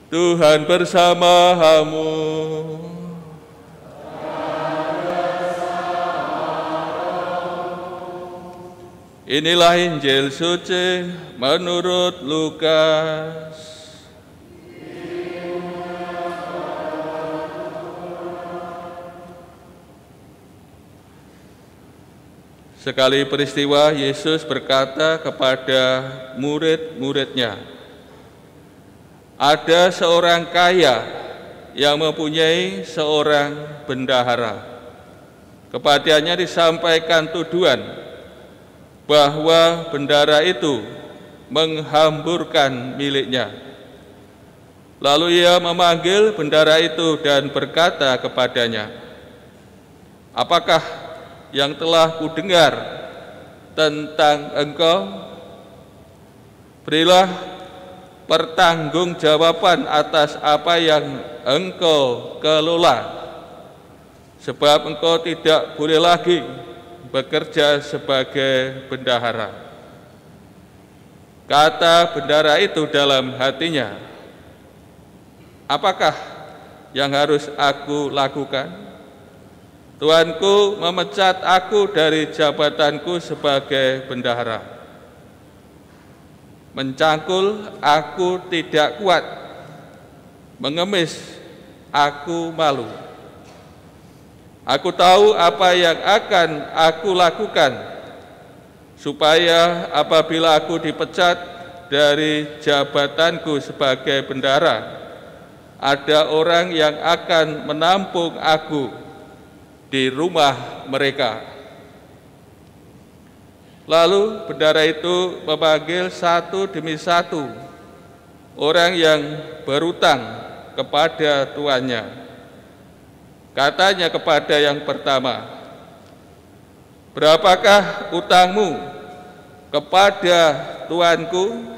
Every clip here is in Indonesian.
Tuhan bersamamu. Inilah Injil suci menurut Lukas. Sekali peristiwa, Yesus berkata kepada murid-muridnya, ada seorang kaya yang mempunyai seorang bendahara. Kepadanya disampaikan tuduhan bahwa bendahara itu menghamburkan miliknya. Lalu ia memanggil bendahara itu dan berkata kepadanya, apakah yang telah kudengar tentang engkau? Berilah pertanggungjawaban atas apa yang engkau kelola, sebab engkau tidak boleh lagi bekerja sebagai bendahara. Kata bendahara itu dalam hatinya, apakah yang harus aku lakukan? Tuanku memecat aku dari jabatanku sebagai bendahara. Mencangkul aku tidak kuat, mengemis aku malu. Aku tahu apa yang akan aku lakukan, supaya apabila aku dipecat dari jabatanku sebagai bendahara, ada orang yang akan menampung aku di rumah mereka. Lalu bendahara itu memanggil satu demi satu orang yang berutang kepada tuannya. Katanya kepada yang pertama, berapakah utangmu kepada tuanku?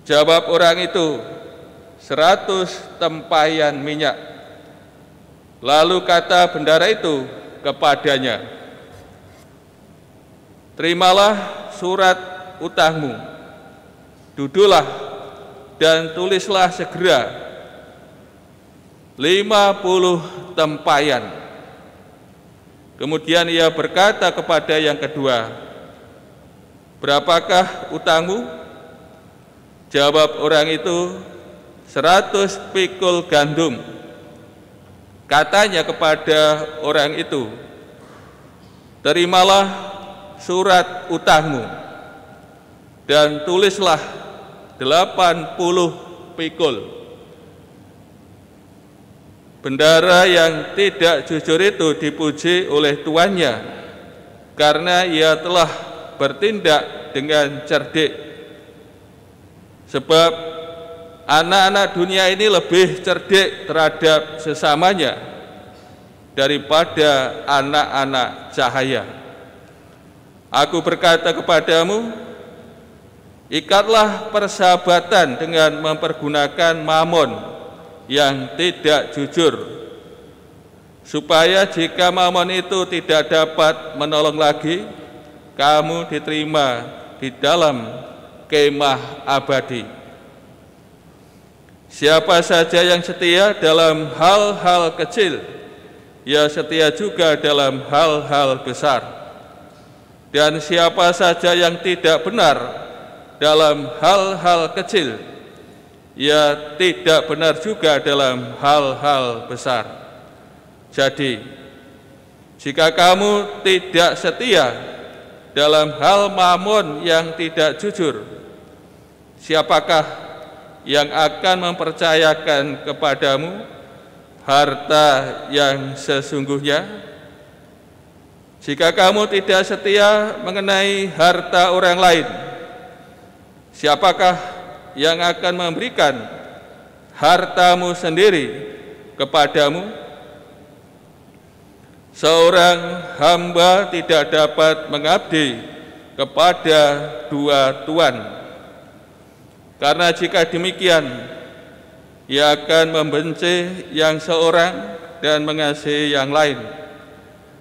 Jawab orang itu, 100 tempayan minyak. Lalu kata bendahara itu kepadanya, terimalah surat utangmu, duduklah dan tulislah segera 50 tempayan. Kemudian ia berkata kepada yang kedua, berapakah utangmu? Jawab orang itu, 100 pikul gandum. Katanya kepada orang itu, terimalah surat utangmu dan tulislah 80 pikul. Bendahara yang tidak jujur itu dipuji oleh tuannya karena ia telah bertindak dengan cerdik. Sebab anak-anak dunia ini lebih cerdik terhadap sesamanya daripada anak-anak cahaya. Aku berkata kepadamu, ikatlah persahabatan dengan mempergunakan mamon yang tidak jujur, supaya jika mamon itu tidak dapat menolong lagi, kamu diterima di dalam kemah abadi. Siapa saja yang setia dalam hal-hal kecil, ia setia juga dalam hal-hal besar. Dan siapa saja yang tidak benar dalam hal-hal kecil, ia tidak benar juga dalam hal-hal besar. Jadi, jika kamu tidak setia dalam hal mamon yang tidak jujur, siapakah yang akan mempercayakan kepadamu harta yang sesungguhnya? Jika kamu tidak setia mengenai harta orang lain, siapakah yang akan memberikan hartamu sendiri kepadamu? Seorang hamba tidak dapat mengabdi kepada dua tuan. Karena jika demikian, ia akan membenci yang seorang dan mengasihi yang lain,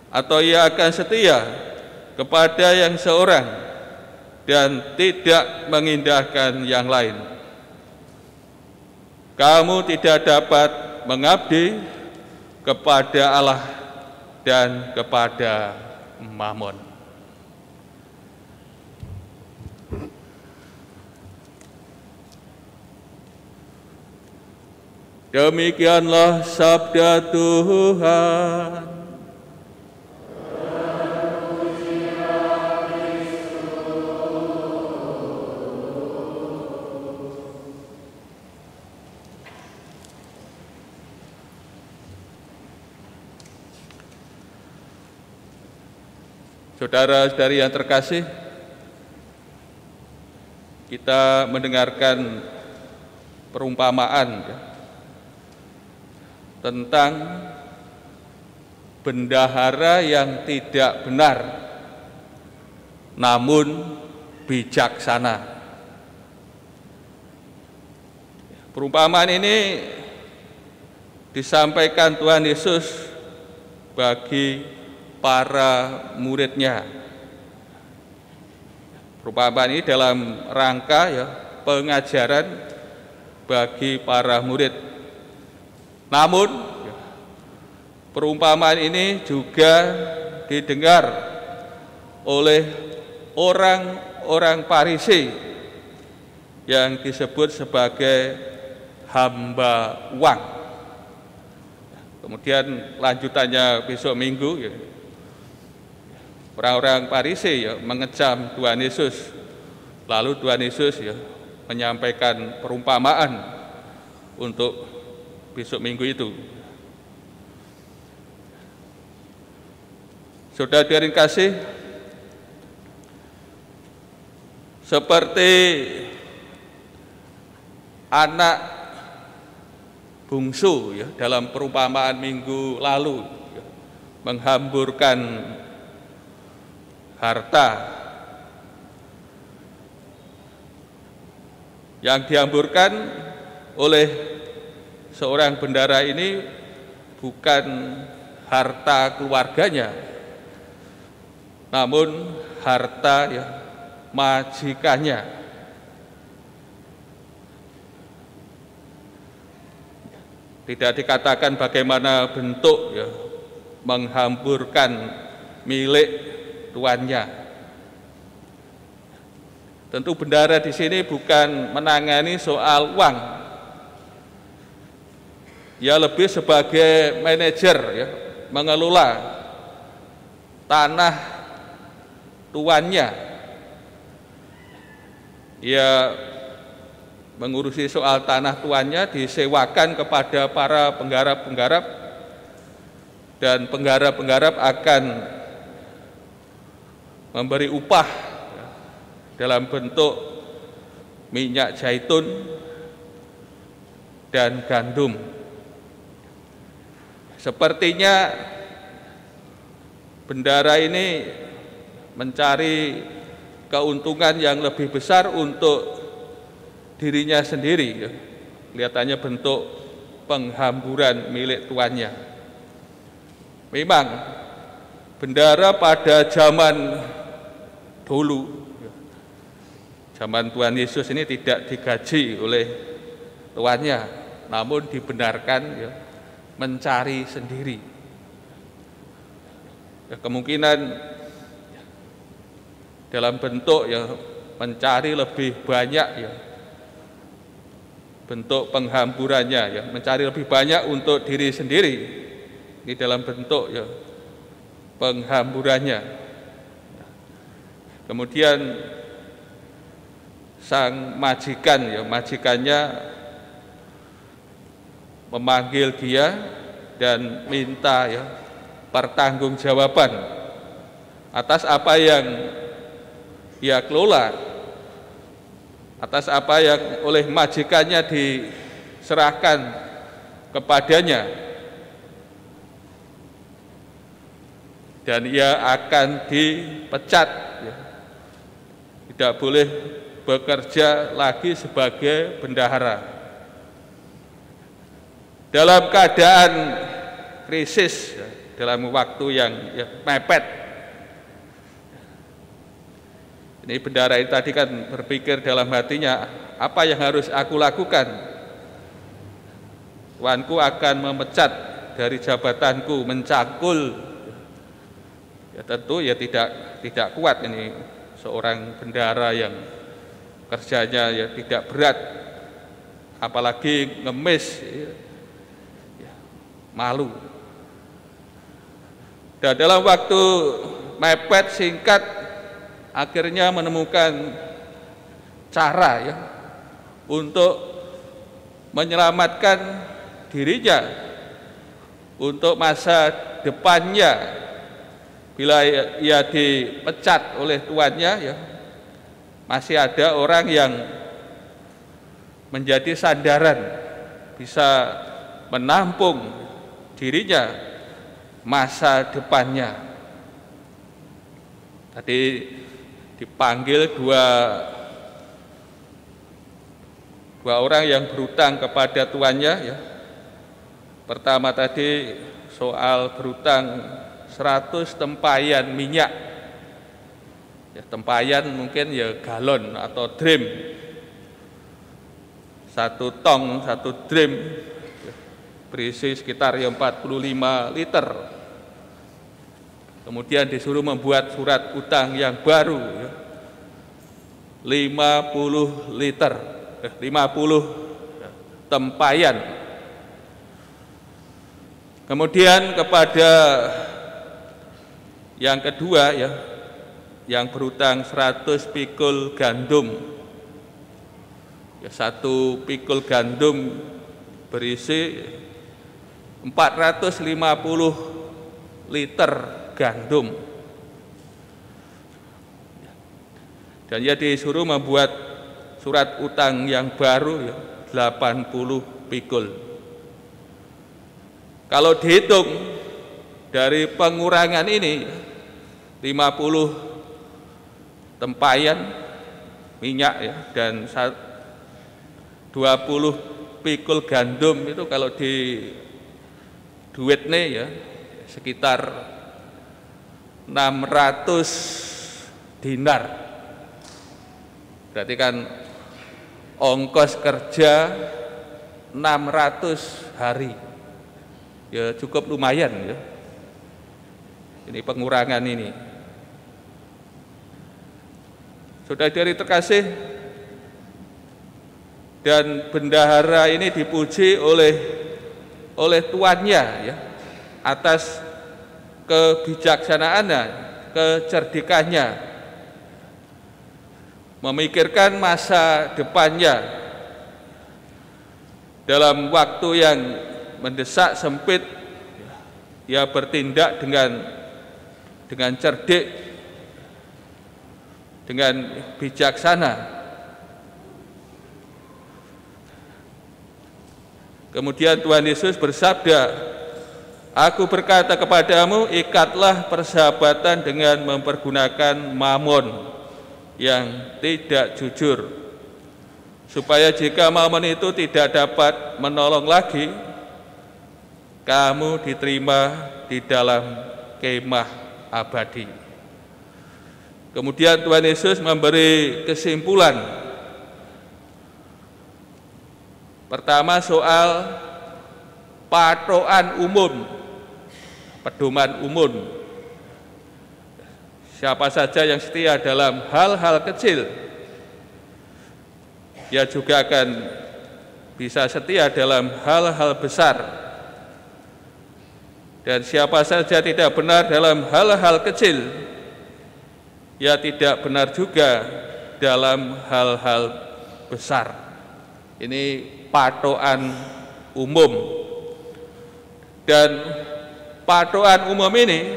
atau ia akan setia kepada yang seorang dan tidak mengindahkan yang lain. kamu tidak dapat mengabdi kepada Allah dan kepada Mammon. Demikianlah sabda Tuhan. Saudara-saudari yang terkasih, kita mendengarkan perumpamaan tentang bendahara yang tidak benar namun bijaksana. Perumpamaan ini disampaikan Tuhan Yesus bagi para muridnya. Perumpamaan ini dalam rangka pengajaran bagi para murid. Namun perumpamaan ini juga didengar oleh orang-orang Farisi yang disebut sebagai hamba uang. Kemudian lanjutannya besok Minggu orang-orang Farisi mengecam Tuhan Yesus. Lalu Tuhan Yesus menyampaikan perumpamaan untuk besok Minggu itu. Saudara-saudari kasih, seperti anak bungsu dalam perumpamaan minggu lalu menghamburkan harta, yang dihamburkan oleh seorang bendahara ini bukan harta keluarganya, namun harta majikannya. Tidak dikatakan bagaimana bentuk menghamburkan milik tuannya. Tentu bendahara di sini bukan menangani soal uang. Ia lebih sebagai manajer mengelola tanah tuannya. Ia mengurusi soal tanah tuannya, disewakan kepada para penggarap-penggarap, dan penggarap-penggarap akan memberi upah dalam bentuk minyak zaitun dan gandum. Sepertinya bendahara ini mencari keuntungan yang lebih besar untuk dirinya sendiri. Kelihatannya bentuk penghamburan milik tuannya. Memang bendahara pada zaman dulu, zaman Tuhan Yesus ini tidak digaji oleh tuannya, namun dibenarkan mencari sendiri. Kemungkinan dalam bentuk mencari lebih banyak bentuk penghamburannya, mencari lebih banyak untuk diri sendiri. Ini dalam bentuk penghamburannya. Kemudian sang majikan, majikannya memanggil dia dan minta pertanggungjawaban atas apa yang ia kelola, atas apa yang oleh majikannya diserahkan kepadanya, dan ia akan dipecat, tidak boleh bekerja lagi sebagai bendahara. Dalam keadaan krisis, dalam waktu yang mepet, ini bendahara ini tadi kan berpikir dalam hatinya, apa yang harus aku lakukan? tuanku akan memecat dari jabatanku, mencangkul. Ya tentu ya tidak kuat ini seorang bendahara yang kerjanya ya tidak berat, apalagi ngemis, ya, malu. Dan dalam waktu mepet singkat akhirnya menemukan cara ya untuk menyelamatkan dirinya untuk masa depannya. Bila ia dipecat oleh tuannya ya, masih ada orang yang menjadi sandaran, bisa menampung dirinya masa depannya. Tadi dipanggil dua orang yang berutang kepada tuannya ya. Pertama tadi soal berutang 100 tempayan minyak. Ya, tempayan mungkin ya galon atau drim. 1 tong, 1 drim ya, berisi sekitar ya 45 liter. Kemudian disuruh membuat surat utang yang baru ya, 50 liter, 50 tempayan. Kemudian kepada yang kedua ya, yang berutang 100 pikul gandum. Ya, 1 pikul gandum berisi 450 liter gandum. Dan ia disuruh membuat surat utang yang baru ya, 80 pikul. Kalau dihitung dari pengurangan ini 50 tempayan minyak ya, dan 20 pikul gandum itu kalau di duit nih ya sekitar 600 dinar. Berarti kan ongkos kerja 600 hari. Ya cukup lumayan ya. Ini pengurangan ini. Saudara-saudari terkasih, dan bendahara ini dipuji oleh tuannya ya, atas kebijaksanaannya, kecerdikannya, memikirkan masa depannya dalam waktu yang mendesak sempit. Ia bertindak dengan cerdik, dengan bijaksana. Kemudian Tuhan Yesus bersabda, "Aku berkata kepadamu, ikatlah persahabatan dengan mempergunakan mamon yang tidak jujur, supaya jika mamon itu tidak dapat menolong lagi, kamu diterima di dalam kemah abadi." Kemudian Tuhan Yesus memberi kesimpulan. Pertama soal patokan umum, pedoman umum. Siapa saja yang setia dalam hal-hal kecil, ia juga akan bisa setia dalam hal-hal besar. Dan siapa saja tidak benar dalam hal-hal kecil, ia tidak benar juga dalam hal-hal besar. Ini patokan umum. Dan patokan umum ini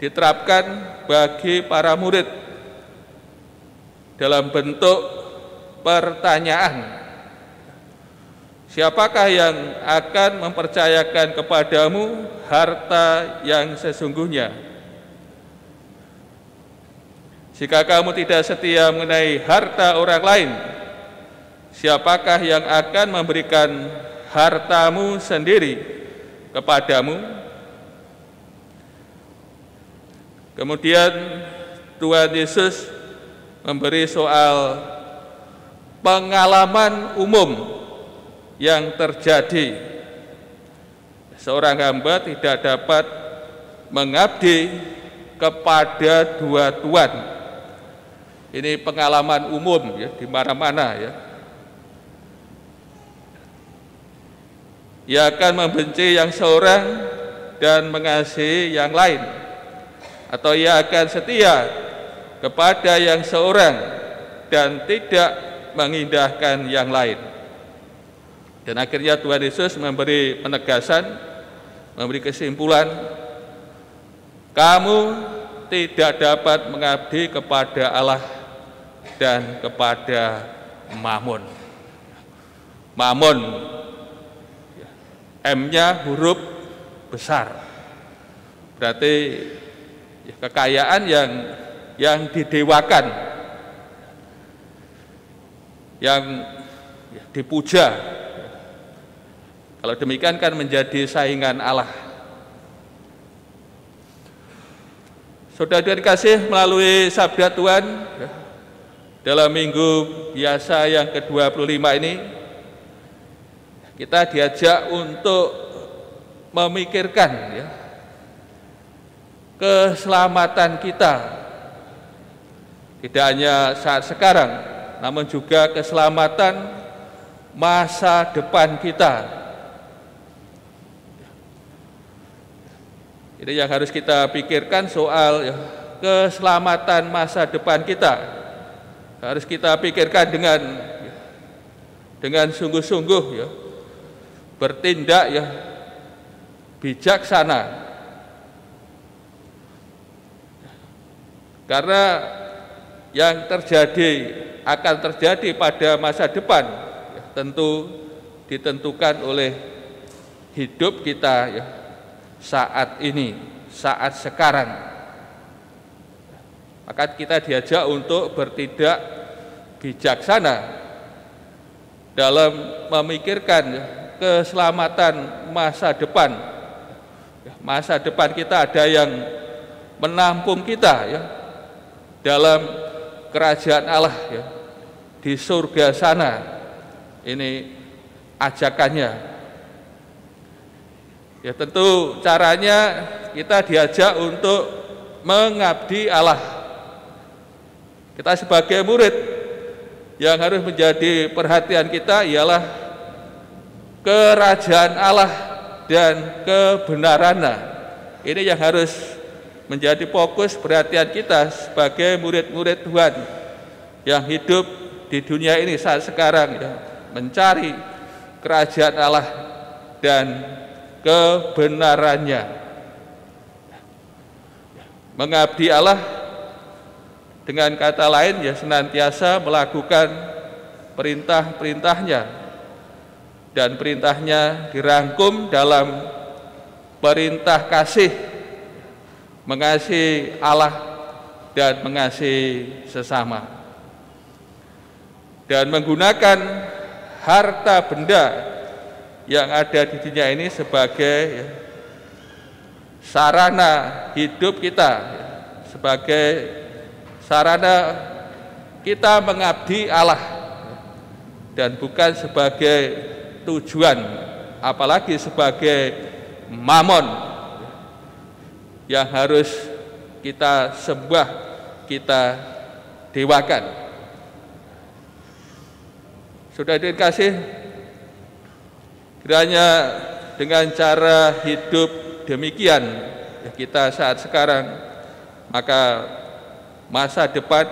diterapkan bagi para murid dalam bentuk pertanyaan. Siapakah yang akan mempercayakan kepadamu harta yang sesungguhnya? Jika kamu tidak setia mengenai harta orang lain, siapakah yang akan memberikan hartamu sendiri kepadamu? Kemudian Tuhan Yesus memberi soal pengalaman umum yang terjadi seorang hamba tidak dapat mengabdi kepada dua tuan. Ini pengalaman umum ya, di mana-mana ya. Ia akan membenci yang seorang dan mengasihi yang lain, atau ia akan setia kepada yang seorang dan tidak mengindahkan yang lain. Dan akhirnya Tuhan Yesus memberi penegasan, memberi kesimpulan, kamu tidak dapat mengabdi kepada Allah dan kepada Mammon. Mammon, M-nya huruf besar, berarti ya, kekayaan yang didewakan, yang ya, dipuja. Kalau demikian kan menjadi saingan Allah. Saudara dikasih, melalui sabda Tuhan ya, dalam minggu biasa yang ke-25 ini, kita diajak untuk memikirkan ya, keselamatan kita, tidak hanya saat sekarang, namun juga keselamatan masa depan kita. Ini yang harus kita pikirkan, soal ya, keselamatan masa depan kita. Harus kita pikirkan dengan sungguh-sungguh ya, bertindak ya bijaksana. Karena yang akan terjadi pada masa depan ya, tentu ditentukan oleh hidup kita ya, saat ini, saat sekarang. Maka kita diajak untuk bertindak bijaksana dalam memikirkan ya, keselamatan masa depan. Masa depan kita ada yang menampung kita ya, dalam kerajaan Allah ya, di surga sana. Ini ajakannya. Ya tentu caranya kita diajak untuk mengabdi Allah. Kita sebagai murid, yang harus menjadi perhatian kita ialah kerajaan Allah dan kebenarannya. Ini yang harus menjadi fokus perhatian kita sebagai murid-murid Tuhan yang hidup di dunia ini saat sekarang ya, mencari kerajaan Allah dan kebenarannya. Mengabdi Allah dengan kata lain ya, senantiasa melakukan perintah-perintahnya, dan perintahnya dirangkum dalam perintah kasih, mengasihi Allah dan mengasihi sesama, dan menggunakan harta benda yang ada di dunia ini sebagai ya, sarana hidup kita, ya, sebagai sarana kita mengabdi Allah, dan bukan sebagai tujuan, apalagi sebagai Mammon yang harus kita sembah, kita dewakan. Saudara dikasih, kiranya dengan cara hidup demikian ya, kita saat sekarang, maka masa depan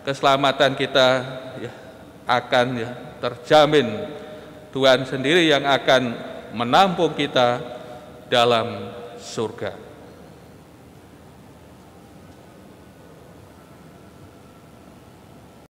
keselamatan kita ya, akan ya, terjamin. Tuhan sendiri yang akan menampung kita dalam surga.